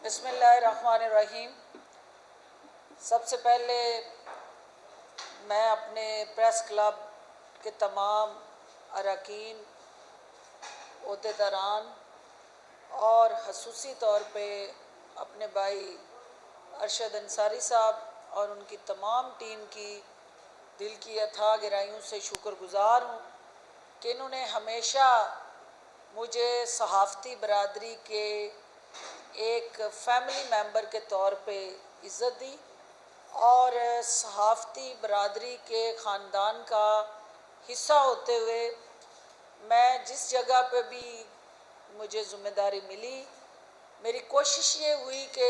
बिस्मिल्लाहिर्रहमानिर्रहीम। सबसे पहले मैं अपने प्रेस क्लब के तमाम अरकान, ओहदेदारान और खसूसी तौर पे अपने भाई अरशद अंसारी साहब और उनकी तमाम टीम की दिल की अथाह गहराइयों से शुक्रगुज़ार हूँ कि इन्होंने हमेशा मुझे सहाफ़ती बरादरी के एक फैमिली मेंबर के तौर पे इज़्ज़त दी और सहाफ़ती बरादरी के ख़ानदान का हिस्सा होते हुए मैं जिस जगह पे भी मुझे ज़िम्मेदारी मिली, मेरी कोशिश ये हुई कि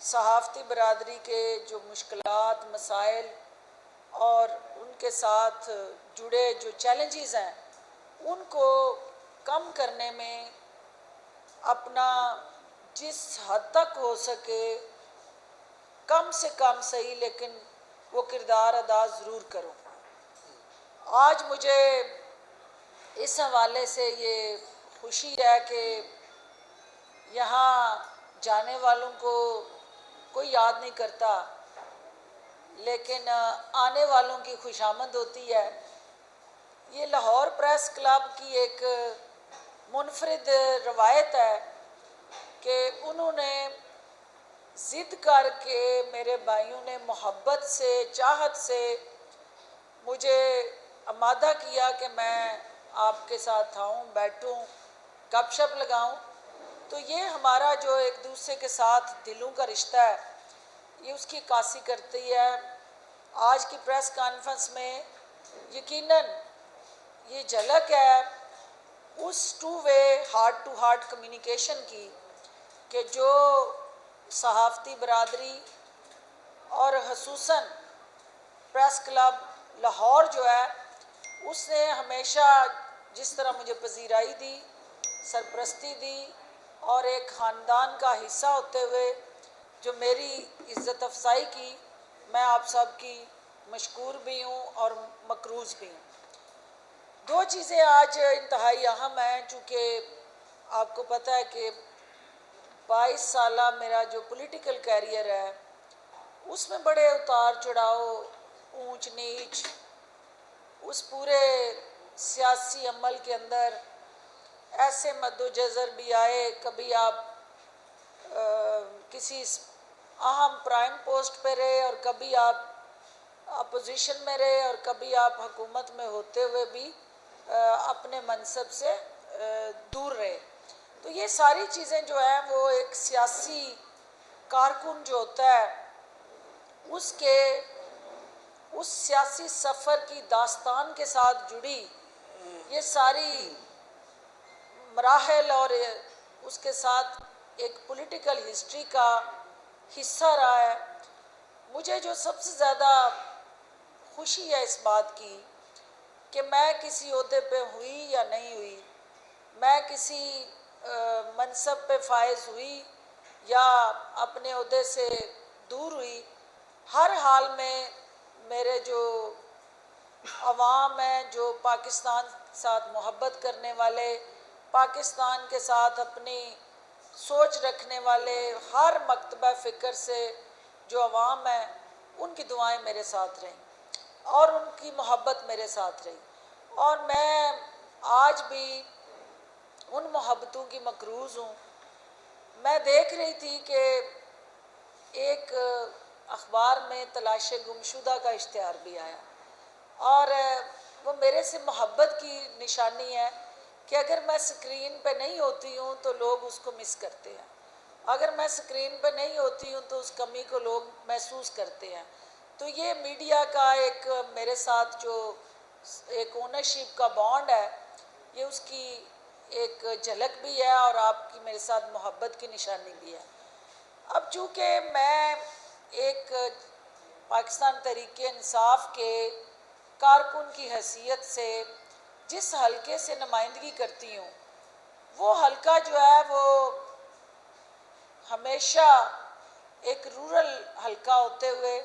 सहाफ़ती बरादरी के जो मुश्किलात, मसाइल और उनके साथ जुड़े जो चैलेंजेस हैं उनको कम करने में अपना जिस हद तक हो सके कम से कम सही लेकिन वो किरदार अदा ज़रूर करूं। आज मुझे इस हवाले से ये खुशी है कि यहाँ जाने वालों को कोई याद नहीं करता, लेकिन आने वालों की खुशामद होती है। ये लाहौर प्रेस क्लब की एक मुनफरिद रवायत है कि उन्होंने ज़िद करके, मेरे भाइयों ने मोहब्बत से, चाहत से मुझे आमादा किया कि मैं आपके साथ आऊँ, बैठूँ, गपशप लगाऊँ। तो ये हमारा जो एक दूसरे के साथ दिलों का रिश्ता है, ये उसकी अक्कासी करती है। आज की प्रेस कॉन्फ्रेंस में यकीनन ये झलक है उस two way heart to heart communication की कि जो सहाफ़ती बरादरी और ख़ुसूसन प्रेस क्लब लाहौर जो है उसने हमेशा जिस तरह मुझे पजीराई दी, सरपरस्ती दी और एक ख़ानदान का हिस्सा होते हुए जो मेरी इज़्ज़त अफसाई की, मैं आप सब की मशकूर भी हूँ और मकरूज़ भी हूँ। दो चीज़ें आज इंतहाई अहम हैं, चूँकि आपको पता है कि 22 साला मेरा जो पॉलिटिकल कैरियर है उसमें बड़े उतार चढ़ाव, ऊंच नीच, उस पूरे सियासी अमल के अंदर ऐसे मद्दोजज़र भी आए। कभी आप किसी अहम प्राइम पोस्ट पे रहे और कभी आप अपोजिशन में रहे और कभी आप हुकूमत में होते हुए भी अपने मनसब से दूर रहे। तो ये सारी चीज़ें जो है वो एक सियासी कारकुन जो होता है उसके उस सियासी सफ़र की दास्तान के साथ जुड़ी ये सारी मराहल और उसके साथ एक पॉलिटिकल हिस्ट्री का हिस्सा रहा है। मुझे जो सबसे ज़्यादा खुशी है इस बात की कि मैं किसी ओहदे पे हुई या नहीं हुई, मैं किसी मनसब पे फायज़ हुई या अपने ओहदे से दूर हुई, हर हाल में मेरे जो अवाम हैं, जो पाकिस्तान साथ मोहब्बत करने वाले, पाकिस्तान के साथ अपनी सोच रखने वाले, हर मकतबा फ़िक्र से जो अवाम है उनकी दुआएं मेरे साथ रहीं और उनकी मोहब्बत मेरे साथ रही। और मैं आज भी उन मोहब्बतों की मकरूज़ हूँ। मैं देख रही थी कि एक अखबार में तलाश गुमशुदा का इश्तिहार भी आया और वो मेरे से मोहब्बत की निशानी है कि अगर मैं स्क्रीन पे नहीं होती हूँ तो लोग उसको मिस करते हैं, अगर मैं स्क्रीन पे नहीं होती हूँ तो उस कमी को लोग महसूस करते हैं। तो ये मीडिया का एक मेरे साथ जो एक ओनरशिप का बॉन्ड है, ये उसकी एक झलक भी है और आपकी मेरे साथ मोहब्बत की निशानी भी है। अब चूँकि मैं एक पाकिस्तान तहरीक-ए-इंसाफ के कारकुन की हैसियत से जिस हलके से नुमाइंदगी करती हूँ, वो हलका जो है वो हमेशा एक रूरल हलका होते हुए,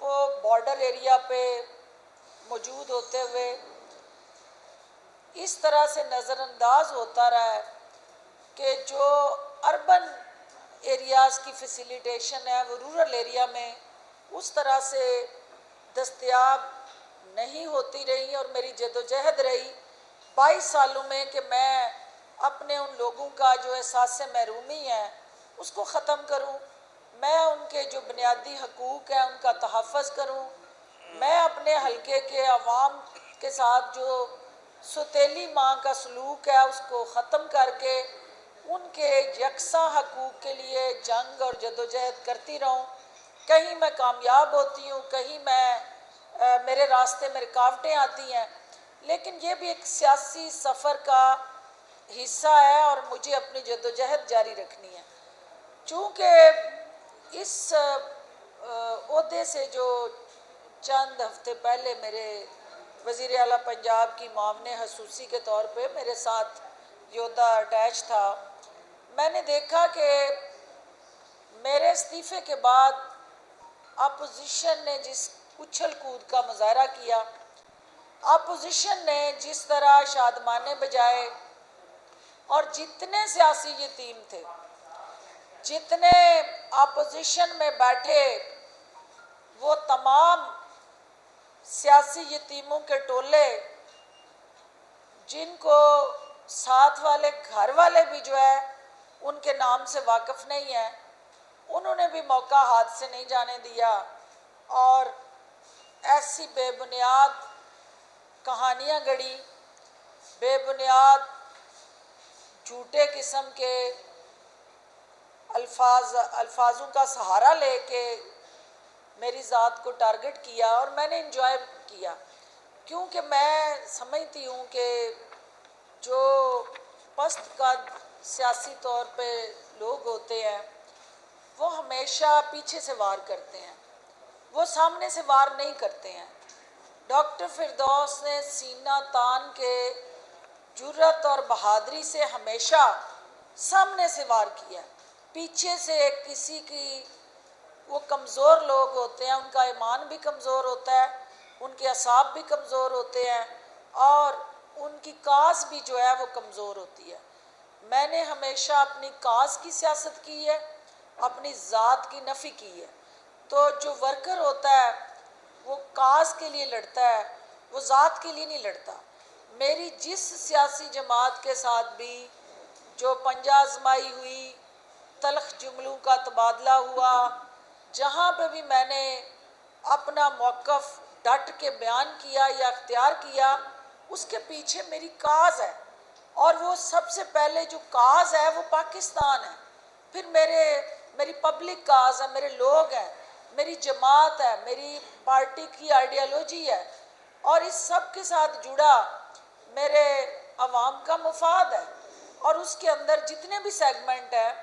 वो बॉर्डर एरिया पे मौजूद होते हुए इस तरह से नज़रअंदाज होता रहा है कि जो अर्बन एरियाज़ की फैसिलिटेशन है वो रूरल एरिया में उस तरह से दस्तयाब नहीं होती रही, और मेरी जदोजहद रही 22 सालों में कि मैं अपने उन लोगों का जो एहसास महरूमी है उसको ख़त्म करूं, मैं उनके जो बुनियादी हकूक़ हैं उनका तहफ़्फ़ुज़ करूं, मैं अपने हलके के अवाम के साथ जो सौतेली माँ का सलूक है उसको ख़त्म करके उनके यकसा हकूक़ के लिए जंग और जदोजहद करती रहूं। कहीं मैं कामयाब होती हूँ, कहीं मैं मेरे रास्ते में रुकावटें आती हैं, लेकिन ये भी एक सियासी सफ़र का हिस्सा है और मुझे अपनी जदोजहद जारी रखनी है। चूँकि इस ओहदे से जो चंद हफ्ते पहले मेरे वज़ीर आला पंजाब की मामने खसूसी के तौर पे मेरे साथ योद्धा अटैच था, मैंने देखा कि मेरे इस्तीफ़े के बाद अपोजिशन ने जिस उछल कूद का मुजाहरा किया, अपोजिशन ने जिस तरह शादमाने बजाए, और जितने सियासी यतीम थे, जितने अपोजिशन में बैठे, वो तमाम सियासी यतीमों के टोले जिनको साथ वाले घर वाले भी जो है उनके नाम से वाकिफ़ नहीं है, उन्होंने भी मौका हाथ से नहीं जाने दिया और ऐसी बेबुनियाद कहानियाँ गढ़ी, बेबुनियाद झूठे किस्म के अल्फाजों का सहारा लेके मेरी ज़ात को टारगेट किया, और मैंने इंजॉय किया, क्योंकि मैं समझती हूँ कि जो पस्त कद सियासी तौर पे लोग होते हैं वो हमेशा पीछे से वार करते हैं, वो सामने से वार नहीं करते हैं। डॉक्टर फिरदौस ने सीना तान के जुर्रत और बहादुरी से हमेशा सामने से वार किया। पीछे से किसी की, वो कमज़ोर लोग होते हैं, उनका ईमान भी कमज़ोर होता है, उनके असाब भी कमज़ोर होते हैं और उनकी काज भी जो है वो कमज़ोर होती है। मैंने हमेशा अपनी काज की सियासत की है, अपनी ज़ात की नफ़ी की है। तो जो वर्कर होता है वो काज के लिए लड़ता है, वो ज़ात के लिए नहीं लड़ता। मेरी जिस सियासी जमात के साथ भी जो पंजा आजमाई हुई, तलख जुमलों का तबादला हुआ, जहाँ पे भी मैंने अपना मौक़िफ़ डट के बयान किया या अख्तियार किया, उसके पीछे मेरी काज है, और वो सबसे पहले जो काज है वो पाकिस्तान है, फिर मेरी पब्लिक काज है, मेरे लोग हैं, मेरी जमात है, मेरी पार्टी की आइडियालॉजी है, और इस सब के साथ जुड़ा मेरे अवाम का मुफाद है। और उसके अंदर जितने भी सेगमेंट हैं,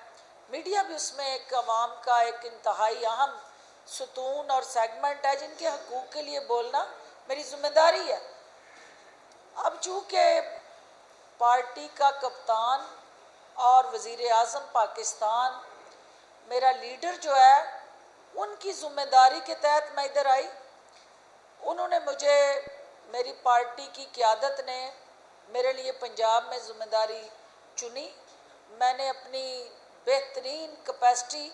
मीडिया भी उसमें एक अवाम का एक इंतहाई अहम सुतून और सेगमेंट है जिनके हकूक़ के लिए बोलना मेरी ज़िम्मेदारी है। अब चूँकि पार्टी का कप्तान और वज़ीर आज़म पाकिस्तान मेरा लीडर जो है, उनकी ज़िम्मेदारी के तहत मैं इधर आई। उन्होंने मुझे, मेरी पार्टी की क़यादत ने मेरे लिए पंजाब में ज़िम्मेदारी चुनी। मैंने अपनी बेहतरीन कैपेसिटी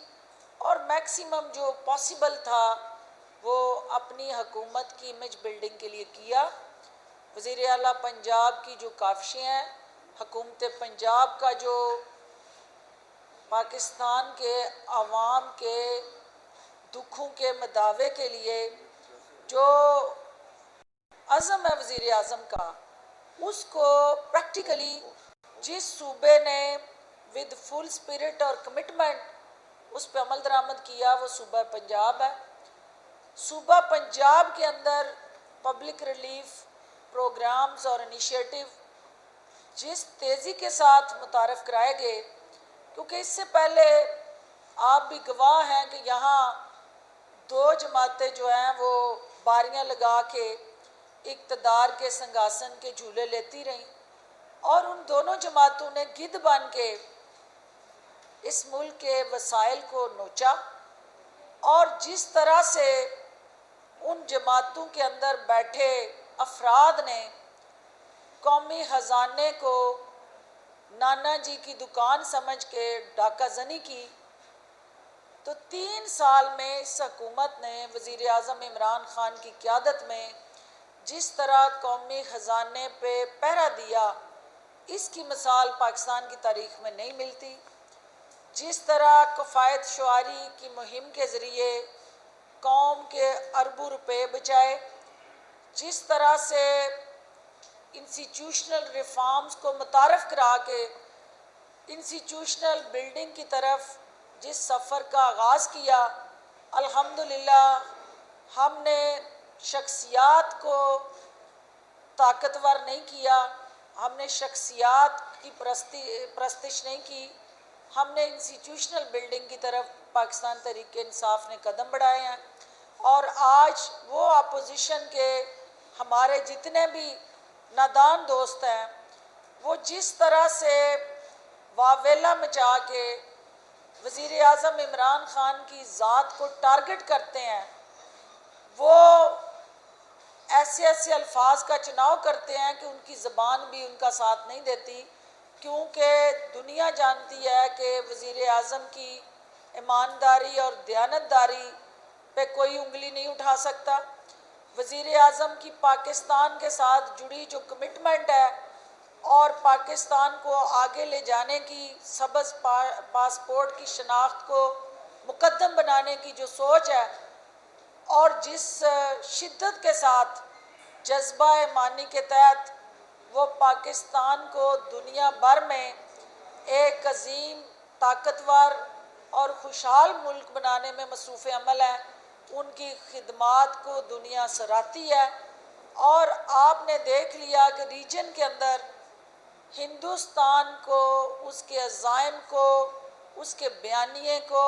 और मैक्सिमम जो पॉसिबल था वो अपनी हुकूमत की इमेज बिल्डिंग के लिए किया। वज़ीर आला पंजाब की जो काविशें हैं, हुकूमत पंजाब का जो पाकिस्तान के अवाम के दुखों के मदावे के लिए जो अज़म है वज़ीर आज़म का, उसको प्रैक्टिकली जिस सूबे ने विद फुल स्पिरिट और कमिटमेंट उस पर अमल दरामद किया वो सूबा पंजाब है। सूबा पंजाब के अंदर पब्लिक रिलीफ प्रोग्राम्स और इनिशिएटिव जिस तेज़ी के साथ मुतारफ़ कराए गए, क्योंकि इससे पहले आप भी गवाह हैं कि यहाँ दो जमातें जो हैं वो बारियां लगा के इक़्तिदार के सिंहासन के झूले लेती रहीं, और उन दोनों जमातों ने गिद्ध बन के इस मुल्क के वसाइल को नोचा, और जिस तरह से उन जमातों के अंदर बैठे अफराद ने कौमी ख़जाने को नाना जी की दुकान समझ के डाका जनी की, तो 3 साल में इस हुकूमत ने वज़ीर आज़म इमरान ख़ान की क़यादत में जिस तरह कौमी ख़जाने पे पहरा दिया, इसकी मिसाल पाकिस्तान की तारीख़ में नहीं मिलती। जिस तरह कफ़ायत शुआरी की मुहिम के ज़रिए कौम के अरबों रुपए बचाए, जिस तरह से इंस्टीट्यूशनल रिफॉर्म्स को मुतारफ़ करा के इंस्टीट्यूशनल बिल्डिंग की तरफ जिस सफ़र का आगाज़ किया, अल्हम्दुलिल्लाह हमने शख्सियात को ताकतवर नहीं किया, हमने शख्सियात की परस्तिश नहीं की, हमने इंस्टीट्यूशनल बिल्डिंग की तरफ पाकिस्तान तहरीक इंसाफ ने कदम बढ़ाए हैं। और आज वो अपोजिशन के हमारे जितने भी नादान दोस्त हैं, वो जिस तरह से वावेला मचा के वज़ीर आज़म इमरान ख़ान की ज़ात को टारगेट करते हैं, वो ऐसे ऐसे अल्फाज का चुनाव करते हैं कि उनकी ज़बान भी उनका साथ नहीं देती, क्योंकि दुनिया जानती है कि वज़ीर आज़म की ईमानदारी और दयानतदारी पे कोई उंगली नहीं उठा सकता। वज़ीर आज़म की पाकिस्तान के साथ जुड़ी जो कमिटमेंट है और पाकिस्तान को आगे ले जाने की, सबज़ पासपोर्ट की शनाख्त को मुकद्दम बनाने की जो सोच है और जिस शिद्दत के साथ जज्बा ईमानी के तहत वो पाकिस्तान को दुनिया भर में एक अजीम, ताकतवर और खुशहाल मुल्क बनाने में मसरूफ़ अमल है, उनकी खिदमात को दुनिया सराहती है। और आपने देख लिया कि रीजन के अंदर हिंदुस्तान को, उसके अज़ाइम को, उसके बयानिए को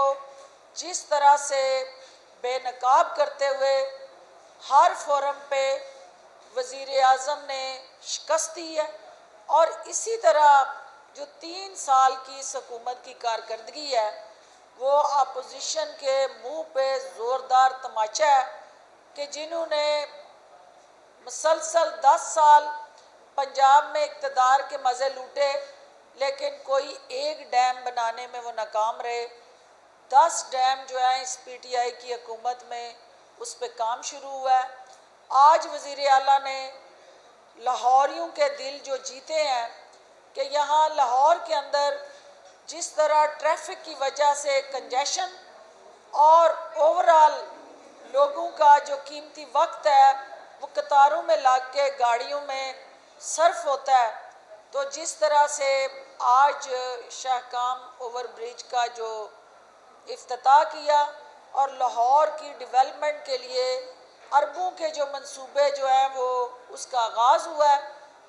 जिस तरह से बेनकाब करते हुए हर फोरम पे वज़ीर आज़म ने शिकस्त दी है। और इसी तरह जो 3 साल की इस हुकूमत की कारकर्दगी है, वो अपोजिशन के मुंह पे ज़ोरदार तमाचा है कि जिन्होंने मुसलसल 10 साल पंजाब में इक़्तिदार के मज़े लूटे, लेकिन कोई एक डैम बनाने में वो नाकाम रहे। 10 डैम जो है इस PTI की हुकूमत में उस पर काम शुरू हुआ है। आज वज़ीर आला ने लाहौरियों के दिल जो जीते हैं कि यहाँ लाहौर के अंदर जिस तरह ट्रैफिक की वजह से कंजेशन और ओवरऑल लोगों का जो कीमती वक्त है वो कतारों में लग के गाड़ियों में सर्फ होता है, तो जिस तरह से आज शाहकाम ओवर ब्रिज का जो इफ्तिताह किया और लाहौर की डेवलपमेंट के लिए अरबों के जो मंसूबे जो हैं वो उसका आगाज़ हुआ है,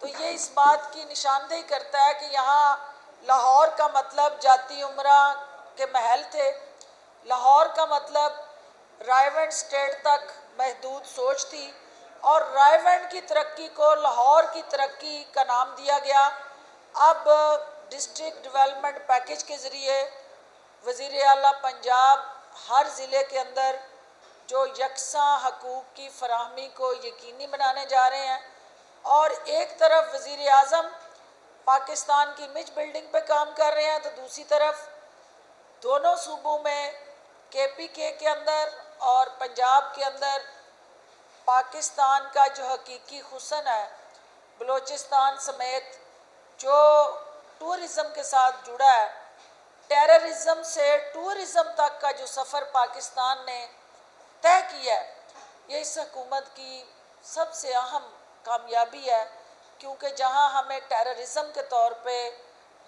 तो ये इस बात की निशानदेही करता है कि यहाँ लाहौर का मतलब जाती उमरा के महल थे, लाहौर का मतलब रायवंड स्टेट तक महदूद सोच थी और रायवंड की तरक्की को लाहौर की तरक्की का नाम दिया गया। अब डिस्ट्रिक्ट डेवलपमेंट पैकेज के ज़रिए वज़ीर आला पंजाब हर ज़िले के अंदर जो यकसा हकूक़ की फराहमी को यकीनी बनाने जा रहे हैं और एक तरफ वज़ीर आज़म पाकिस्तान की इमेज बिल्डिंग पे काम कर रहे हैं, तो दूसरी तरफ दोनों सूबों में KPK के अंदर और पंजाब के अंदर पाकिस्तान का जो हकीकी हुस्न है, बलोचिस्तान समेत जो टूरिज़म के साथ जुड़ा है, टेररिज्म से टूरिज़म तक का जो सफ़र पाकिस्तान ने तय किया है, ये इस हुकूमत की सबसे अहम कामयाबी है। क्योंकि जहां हमें टेररिज्म के तौर पे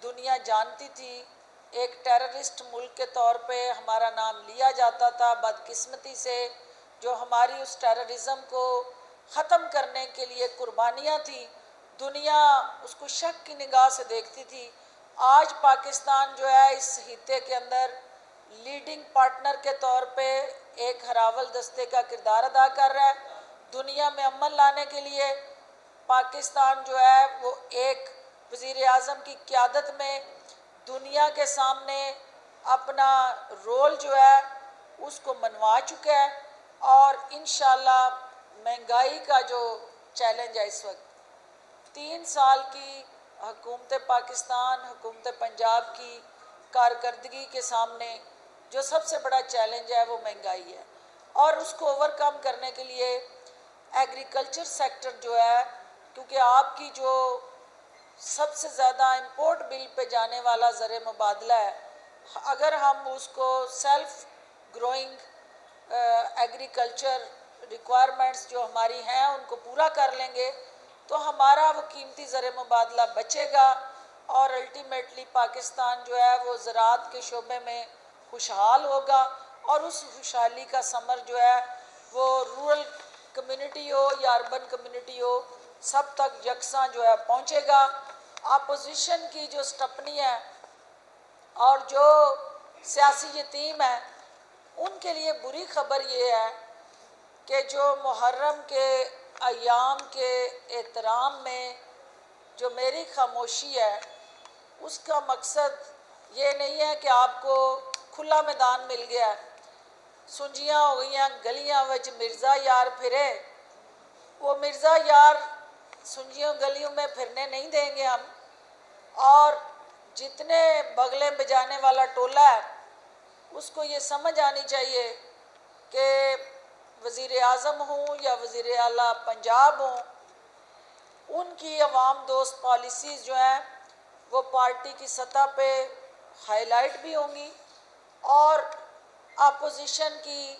दुनिया जानती थी, एक टेररिस्ट मुल्क के तौर पे हमारा नाम लिया जाता था, बदकिस्मती से जो हमारी उस टेररिज्म को ख़त्म करने के लिए कुर्बानियाँ थी, दुनिया उसको शक की निगाह से देखती थी। आज पाकिस्तान जो है इस हित्ते के अंदर लीडिंग पार्टनर के तौर पे एक हरावल दस्ते का किरदार अदा कर रहा है। दुनिया में अमन लाने के लिए पाकिस्तान जो है वो एक वज़ीर आज़म की क़यादत में दुनिया के सामने अपना रोल जो है उसको मनवा चुका है। और इंशाल्लाह महंगाई का जो चैलेंज है इस वक्त 3 साल की हुकूमत पाकिस्तान, हुकूमत पंजाब की कारकर्दगी के सामने जो सबसे बड़ा चैलेंज है वो महंगाई है, और उसको ओवरकम करने के लिए एग्रीकल्चर सेक्टर जो है, क्योंकि आपकी जो सबसे ज़्यादा इंपोर्ट बिल पे जाने वाला ज़र मुबादला है, अगर हम उसको सेल्फ ग्रोइंग एग्रीकल्चर रिक्वायरमेंट्स जो हमारी हैं उनको पूरा कर लेंगे तो हमारा वो कीमती ज़र मुबादला बचेगा, और अल्टीमेटली पाकिस्तान जो है वो ज़राअत के शोबे में खुशहाल होगा, और उस खुशहाली का समर जो है वो रूरल कम्युनिटी हो या अर्बन कम्युनिटी हो, सब तक यकसा जो है पहुँचेगा। अपोजिशन की जो स्टपनी है और जो सियासी यतीम है, उनके लिए बुरी खबर ये है कि जो मुहर्रम के अयाम के एहतराम में जो मेरी खामोशी है, उसका मकसद ये नहीं है कि आपको खुला मैदान मिल गया, सुंजियाँ हो गई गलियाँ विच मिर्ज़ा यार फिरे, वो मिर्ज़ा यार सुंजियों गलियों में फिरने नहीं देंगे हम। और जितने बगले बजाने वाला टोला है उसको ये समझ आनी चाहिए कि वज़ीर आज़म हों या वज़ीर आला पंजाब हों, उनकी अवाम दोस्त पॉलिसीज़ जो हैं वो पार्टी की सतह पे हाईलाइट भी होंगी, और अपोजिशन की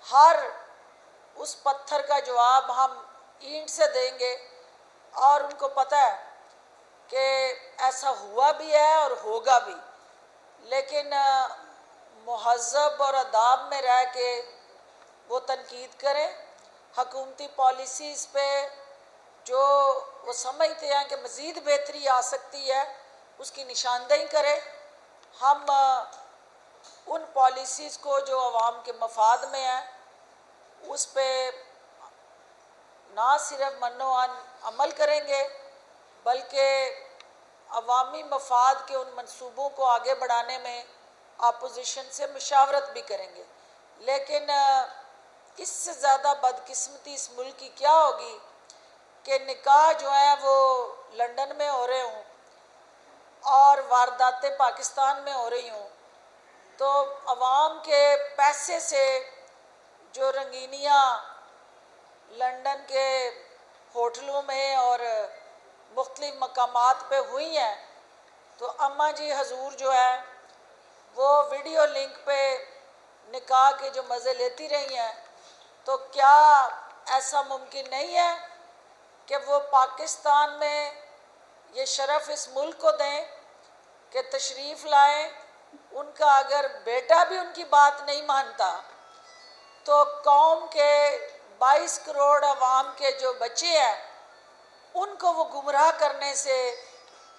हर उस पत्थर का जवाब हम ईंट से देंगे, और उनको पता है कि ऐसा हुआ भी है और होगा भी। लेकिन मुहज़्ज़ब और अदाब में रह के वो तनकीद करें, हकूमती पॉलिसीज़ पे जो वो समझते हैं कि मज़ीद बेहतरी आ सकती है उसकी निशानदेही करें। हम उन पॉलिसीज़ को जो अवाम के मफाद में है उस पे ना सिर्फ मन्नोआन अमल करेंगे बल्कि अवामी मफाद के उन मंसूबों को आगे बढ़ाने में अपोजिशन से मुशावरत भी करेंगे। लेकिन इससे ज़्यादा बदकिस्मती इस मुल्क की क्या होगी कि निकाह जो है वो लंदन में हो रहे हों और वारदातें पाकिस्तान में हो रही हों, तो अवाम के पैसे से जो रंगीनियाँ लंदन के होटलों में और मुख्तलिफ मकामात पे हुई हैं, तो अम्मा जी हजूर जो है वो वीडियो लिंक पे निकाह के जो मज़े लेती रही हैं, तो क्या ऐसा मुमकिन नहीं है कि वो पाकिस्तान में ये शरफ़ इस मुल्क को दें कि तशरीफ़ लाएं? उनका अगर बेटा भी उनकी बात नहीं मानता तो कौम के 22 करोड़ अवाम के जो बच्चे हैं उनको वो गुमराह करने से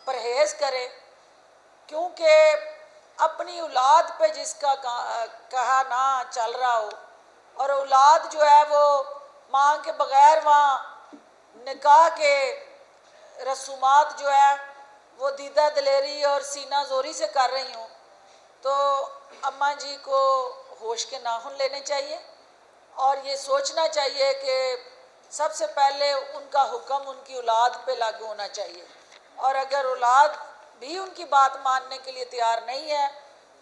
परहेज़ करें, क्योंकि अपनी औलाद पे जिसका कहा ना चल रहा हो, और औलाद जो है वो माँ के बग़ैर वहाँ निकाह के रसूमात जो है वो दीदा दिलेरी और सीना जोरी से कर रही हूँ, तो अम्मा जी को होश के नाखून लेने चाहिए और ये सोचना चाहिए कि सबसे पहले उनका हुक्म उनकी औलाद पे लागू होना चाहिए, और अगर औलाद भी उनकी बात मानने के लिए तैयार नहीं है,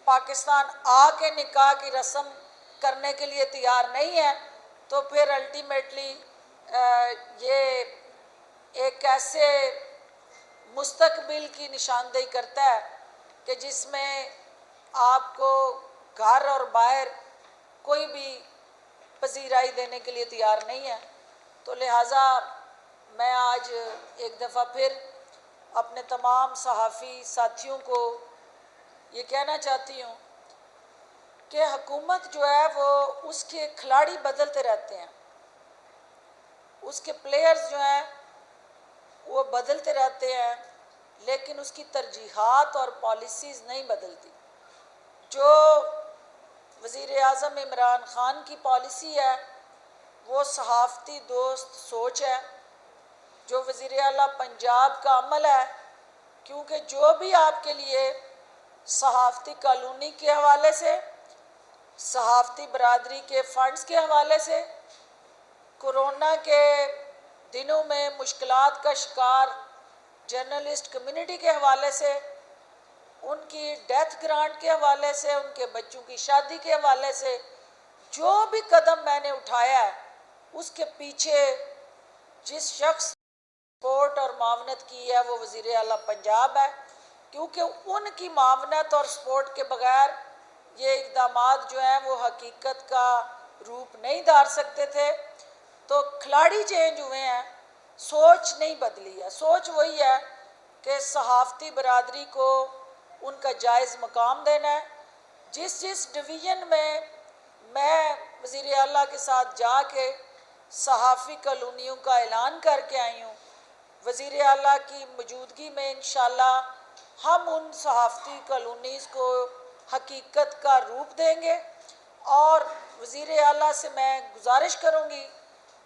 पाकिस्तान आके निकाह की रस्म करने के लिए तैयार नहीं है, तो फिर अल्टीमेटली ये एक ऐसे मुस्तकबिल की निशानदेही करता है कि जिसमें आपको घर और बाहर कोई भी पजीराई देने के लिए तैयार नहीं है। तो लिहाजा मैं आज एक दफ़ा फिर अपने तमाम सहाफ़ी साथियों को ये कहना चाहती हूँ कि हुकूमत जो है वो उसके खिलाड़ी बदलते रहते हैं, उसके प्लेयर्स जो हैं वो बदलते रहते हैं, लेकिन उसकी तरजीहात और पॉलिसीज़ नहीं बदलती। जो वज़ीर आज़म इमरान ख़ान की पॉलिसी है वो सहाफ़ती दोस्त सोच है, जो वज़ीर आला पंजाब का अमल है, क्योंकि जो भी आपके लिए सहाफ़ती कॉलोनी के हवाले से, सहाफ़ती बरादरी के फ़ंड्स के हवाले से, कोरोना के दिनों में मुश्किलात का शिकार जर्नलिस्ट कम्युनिटी के हवाले से, उनकी डेथ ग्रांट के हवाले से, उनके बच्चों की शादी के हवाले से जो भी कदम मैंने उठाया है, उसके पीछे जिस शख्स सपोर्ट और मावनत की है वो वज़ीर आला पंजाब है, क्योंकि उनकी मावनत और सपोर्ट के बगैर ये इक़दामात जो हैं वो हकीकत का रूप नहीं धार सकते थे। तो खिलाड़ी चेंज हुए हैं, सोच नहीं बदली है। सोच वही है कि सहाफ़ती बरादरी को उनका जायज़ मकाम देना है। जिस जिस डिवीज़न में मैं वज़ीर आला के साथ जाके सहाफ़ी कॉलोनियों का ऐलान करके आई हूँ, वज़ीर आला की मौजूदगी में इंशाअल्लाह हम उन सहाफ़ती कॉलोनीज़ को हकीकत का रूप देंगे। और वज़ीर आला से मैं गुजारिश करूँगी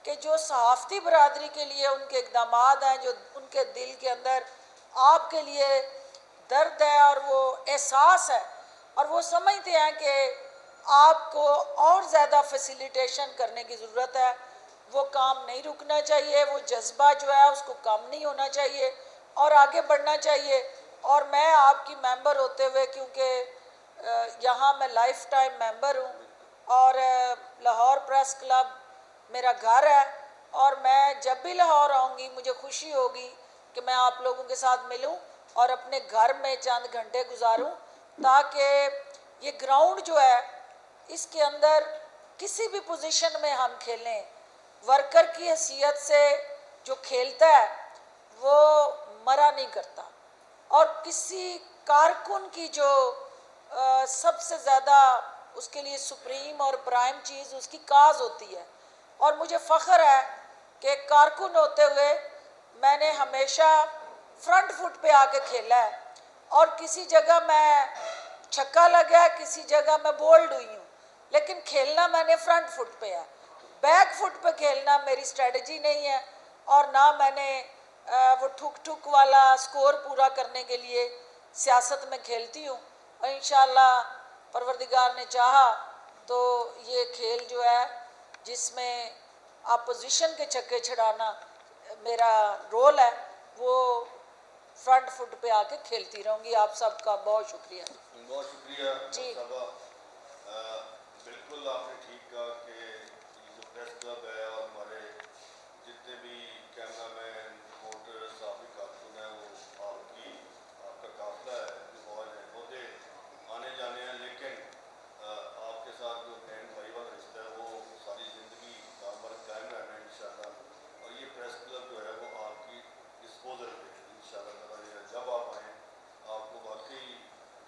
कि जो सहाफ़ती बरादरी के लिए उनके इक़दामात हैं, जो उनके दिल के अंदर आपके लिए दर्द है और वो एहसास है और वो समझते हैं कि आपको और ज़्यादा फैसिलिटेशन करने की ज़रूरत है, वो काम नहीं रुकना चाहिए, वो जज्बा जो है उसको कम नहीं होना चाहिए और आगे बढ़ना चाहिए। और मैं आपकी मेंबर होते हुए, क्योंकि यहाँ मैं लाइफ टाइम मेंबर हूँ और लाहौर प्रेस क्लब मेरा घर है, और मैं जब भी लाहौर आऊँगी मुझे खुशी होगी कि मैं आप लोगों के साथ मिलूँ और अपने घर में चंद घंटे गुजारूँ, ताकि ये ग्राउंड जो है इसके अंदर किसी भी पोजीशन में हम खेलें, वर्कर की हैसियत से जो खेलता है वो मरा नहीं करता। और किसी कारकुन की जो सबसे ज़्यादा उसके लिए सुप्रीम और प्राइम चीज़ उसकी काज होती है। और मुझे फ़ख्र है कि कारकुन होते हुए मैंने हमेशा फ्रंट फुट पे आके खेला है, और किसी जगह मैं छक्का लगा, किसी जगह मैं बोल्ड हुई हूँ, लेकिन खेलना मैंने फ्रंट फुट पे है। बैक फुट पे खेलना मेरी स्ट्रेटजी नहीं है, और ना मैंने वो ठुक ठुक वाला स्कोर पूरा करने के लिए सियासत में खेलती हूँ। और इंशाअल्लाह परवरदिगार ने चाहा तो ये खेल जो है जिसमें अपोजिशन के छक्के छड़ाना मेरा रोल है, वो फ्रंट फुट पे आके खेलती रहूँगी। आप सबका बहुत शुक्रिया। बहुत शुक्रिया जी। बिल्कुल आपने ठीक कहा कि ये जो प्रेस क्लब है और हमारे जितने भी कैमरा मैन, रिपोर्टर, साफी कारकुन हैं, वो आपका काफिला है, फौज है, मुद्दे आने जाने हैं, लेकिन आपके साथ जो बहन भाई वाला रिश्ता है वो सारी ज़िंदगी कायम रहना है इंशाअल्लाह। और ये प्रेस क्लब जो है वो आपकी डिस्पोजल पे इंशाअल्लाह, जब आप आएँ आपको वाकई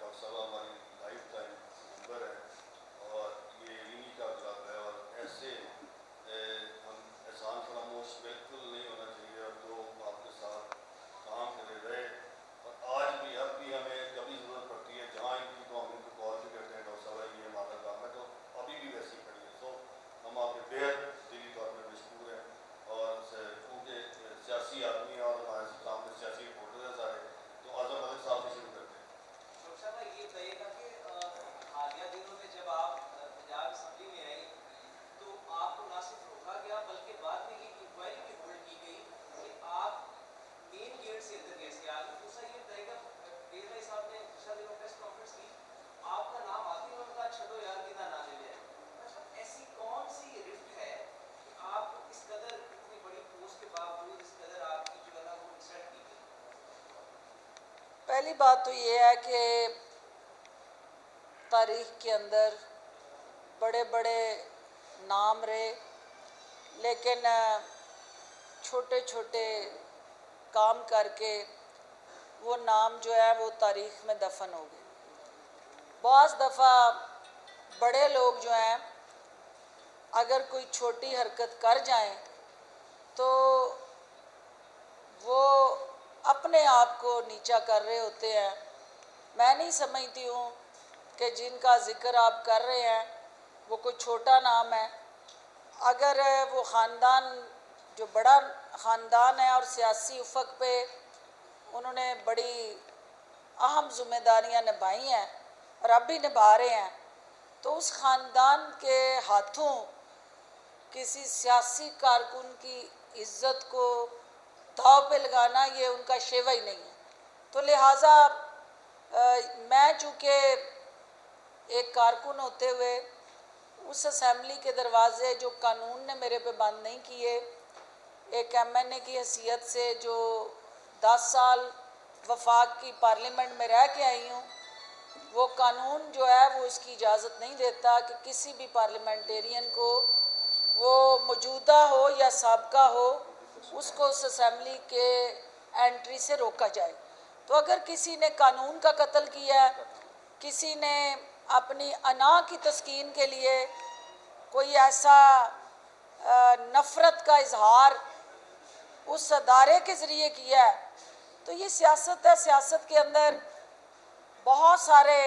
डॉक्टर साहब हमारी लाइफ टाइम मेंबर है और ये इन्हीं का क्लब है, और ऐसे हम एहसान फरामोश बिल्कुल नहीं होना चाहिए। और जो आपके साथ काम करे रहे, और आज भी अब भी हमें कभी ज़रूरत पड़ती है जहाँ इनकी, तो हम इनको कॉल भी करते हैं, डॉक्टर साहब ये हमारा काम है, तो अभी भी वैसी खड़ी है। तो हम आपके बेहद दिली तौर पर मशहूर हैं, और क्योंकि सियासी आदमी है और हमारे सामने सियासी रिपोर्टर हैं सारे, तो आज़म मलिक साहब से शुरू करते हैं। ये बताइएगा कि हालिया दिनों में जब आप पंजाब असम्बली में आई तो आपको ना सिर्फ रोका गया बल्कि बाद में ये इंक्वायरी भी होल्ड की गई कि आप मेन गेट से अंदर कैसे आ गए। दूसरा ये बताइएगा, बेर भाई साहब ने पिछले दिनों प्रेस कॉन्फ्रेंस की, आपका नाम आते ही उनका छड़ो यार की ना ले लिया। अच्छा, ऐसी कौन सी रिफ्ट है कि आप इस कदर इतनी बड़ी पोस्ट के बावजूद इस कदर आपकी जो है ना वो इंसल्ट की गई? पहली बात तो ये है कि तारीख़ के अंदर बड़े बड़े नाम रहे, लेकिन छोटे छोटे काम करके वो नाम जो है वो तारीख़ में दफन हो गए। बहुत दफ़ा बड़े लोग जो हैं अगर कोई छोटी हरकत कर जाएं तो वो अपने आप को नीचा कर रहे होते हैं। मैं नहीं समझती हूँ कि जिनका ज़िक्र आप कर रहे हैं वो कोई छोटा नाम है। अगर वो ख़ानदान जो बड़ा ख़ानदान है और सियासी उफ़क़ पे उन्होंने बड़ी अहम ज़िम्मेदारियाँ निभाई हैं और अब भी निभा रहे हैं, तो उस ख़ानदान के हाथों किसी सियासी कारकुन की इज़्ज़त को दाव पे लगाना ये उनका शेवा ही नहीं है। तो लिहाजा मैं चूँकि एक कारकुन होते हुए उस असेंबली के दरवाजे जो कानून ने मेरे पे बंद नहीं किए, एक MNA की हैसियत से जो 10 साल वफाक की पार्लियामेंट में रह के आई हूँ, वो कानून जो है वो इसकी इजाज़त नहीं देता कि किसी भी पार्लियामेंटेरियन को, वो मौजूदा हो या साबका हो, उसको उस असेंबली के एंट्री से रोका जाए। तो अगर किसी ने कानून का कत्ल किया है, किसी ने अपनी अना की तस्कीन के लिए कोई ऐसा नफ़रत का इजहार उस अदारे के ज़रिए किया है, तो ये सियासत है। सियासत के अंदर बहुत सारे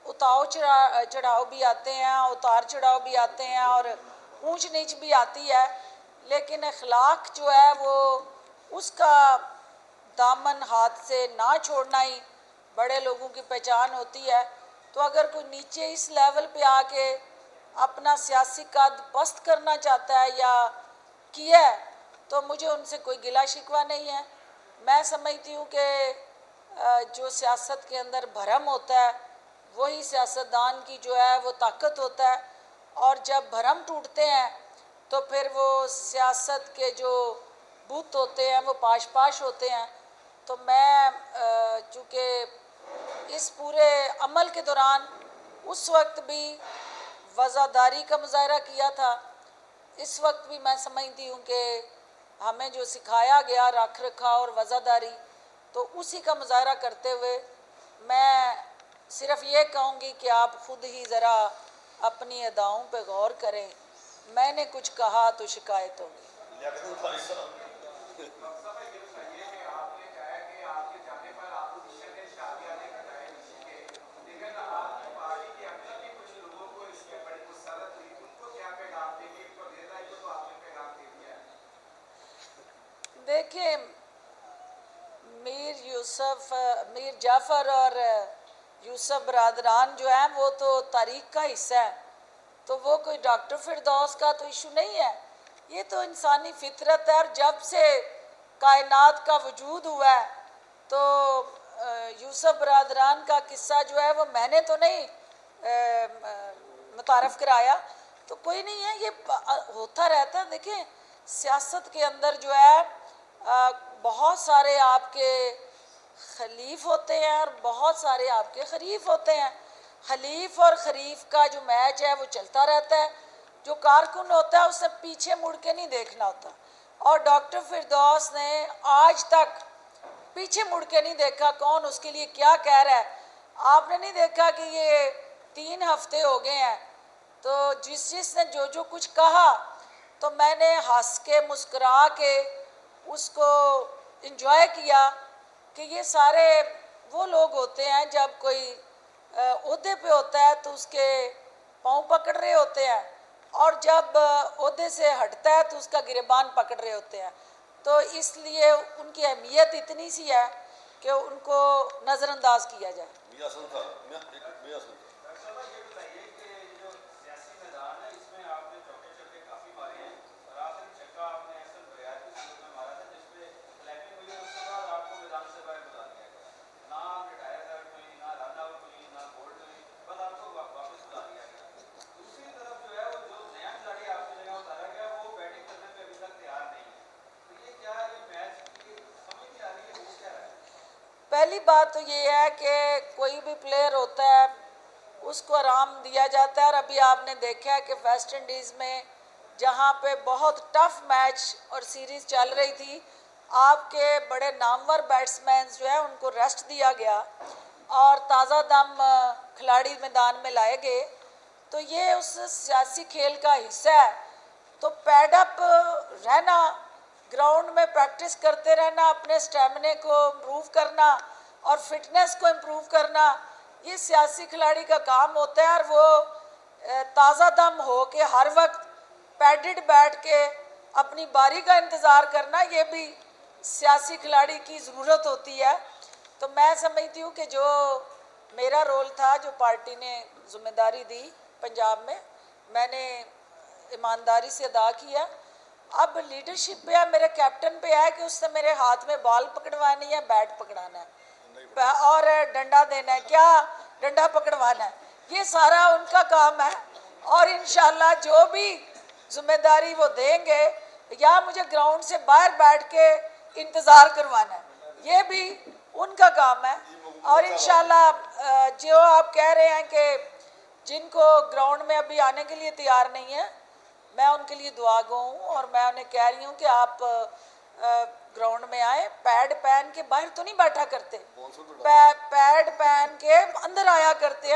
उतार चढ़ाव भी आते हैं, उतार चढ़ाव भी आते हैं और ऊंच नीच भी आती है, लेकिन अखलाक जो है वो उसका दामन हाथ से ना छोड़ना ही बड़े लोगों की पहचान होती है। तो अगर कोई नीचे इस लेवल पे आके अपना सियासी कद पस्त करना चाहता है या किया है, तो मुझे उनसे कोई गिला शिकवा नहीं है। मैं समझती हूँ कि जो सियासत के अंदर भरम होता है वही सियासतदान की जो है वो ताकत होता है, और जब भरम टूटते हैं तो फिर वो सियासत के जो बुत होते हैं वो पाश पाश होते हैं। तो मैं चूँकि इस पूरे अमल के दौरान उस वक्त भी वज़ादारी का मुजाहरा किया था, इस वक्त भी मैं समझती हूँ कि हमें जो सिखाया गया रख रखाव और वज़ादारी, तो उसी का मुजाहरा करते हुए मैं सिर्फ ये कहूँगी कि आप ख़ुद ही ज़रा अपनी अदाओं पे गौर करें। मैंने कुछ कहा तो शिकायत होगी। देखिए, मीर जाफ़र और यूसुफ बरादरान जो हैं वो तो तारीख़ का हिस्सा है, तो वो कोई डॉक्टर फिरदौस का तो इशू नहीं है। ये तो इंसानी फितरत है, और जब से कायनात का वजूद हुआ है तो यूसुफ बरादरान का किस्सा जो है वो मैंने तो नहीं मुतारफ़ कराया, तो कोई नहीं है, ये होता रहता है। देखिए, सियासत के अंदर जो है बहुत सारे आपके खलीफ होते हैं और बहुत सारे आपके खरीफ होते हैं। खलीफ और खरीफ का जो मैच है वो चलता रहता है। जो कारकुन होता है उसे पीछे मुड़ के नहीं देखना होता, और डॉक्टर फिरदौस ने आज तक पीछे मुड़ के नहीं देखा कौन उसके लिए क्या कह रहा है। आपने नहीं देखा कि ये 3 हफ्ते हो गए हैं, तो जिसने जो कुछ कहा तो मैंने हंस के मुस्कुरा के उसको इंजॉय किया कि ये सारे वो लोग होते हैं जब कोई ओहदे पे होता है तो उसके पाँव पकड़ रहे होते हैं, और जब ओहदे से हटता है तो उसका गिरबान पकड़ रहे होते हैं। तो इसलिए उनकी अहमियत इतनी सी है कि उनको नज़रअंदाज किया जाए। पहली बात तो ये है कि कोई भी प्लेयर होता है उसको आराम दिया जाता है, और अभी आपने देखा है कि वेस्ट इंडीज़ में जहाँ पे बहुत टफ मैच और सीरीज़ चल रही थी, आपके बड़े नामवर बैट्समैन जो है उनको रेस्ट दिया गया और ताज़ा दम खिलाड़ी मैदान में लाए गए। तो ये उस सियासी खेल का हिस्सा है। तो पैडअप रहना, ग्राउंड में प्रैक्टिस करते रहना, अपने स्टेमिने को इम्प्रूव करना और फिटनेस को इम्प्रूव करना, ये सियासी खिलाड़ी का काम होता है। और वो ताज़ा दम हो के हर वक्त पैडेड बैठ के अपनी बारी का इंतज़ार करना, ये भी सियासी खिलाड़ी की ज़रूरत होती है। तो मैं समझती हूँ कि जो मेरा रोल था, जो पार्टी ने जिम्मेदारी दी पंजाब में, मैंने ईमानदारी से अदा किया। अब लीडरशिप पे है, मेरे कैप्टन पे है कि उससे मेरे हाथ में बॉल पकड़वानी है, बैट पकड़ाना है। और डंडा देना है, क्या डंडा पकड़वाना है, ये सारा उनका काम है। और इंशाल्लाह जो भी जिम्मेदारी वो देंगे, या मुझे ग्राउंड से बाहर बैठ के इंतज़ार करवाना है, ये भी उनका काम है। और इंशाल्लाह जो आप कह रहे हैं कि जिनको ग्राउंड में अभी आने के लिए तैयार नहीं है, मैं उनके लिए दुआ गो हूँ। और मैं उन्हें कह रही हूँ कि आप ग्राउंड में आए, पैड पहन के बाहर तो नहीं बैठा करते, पैड पहन के अंदर आया करते हैं।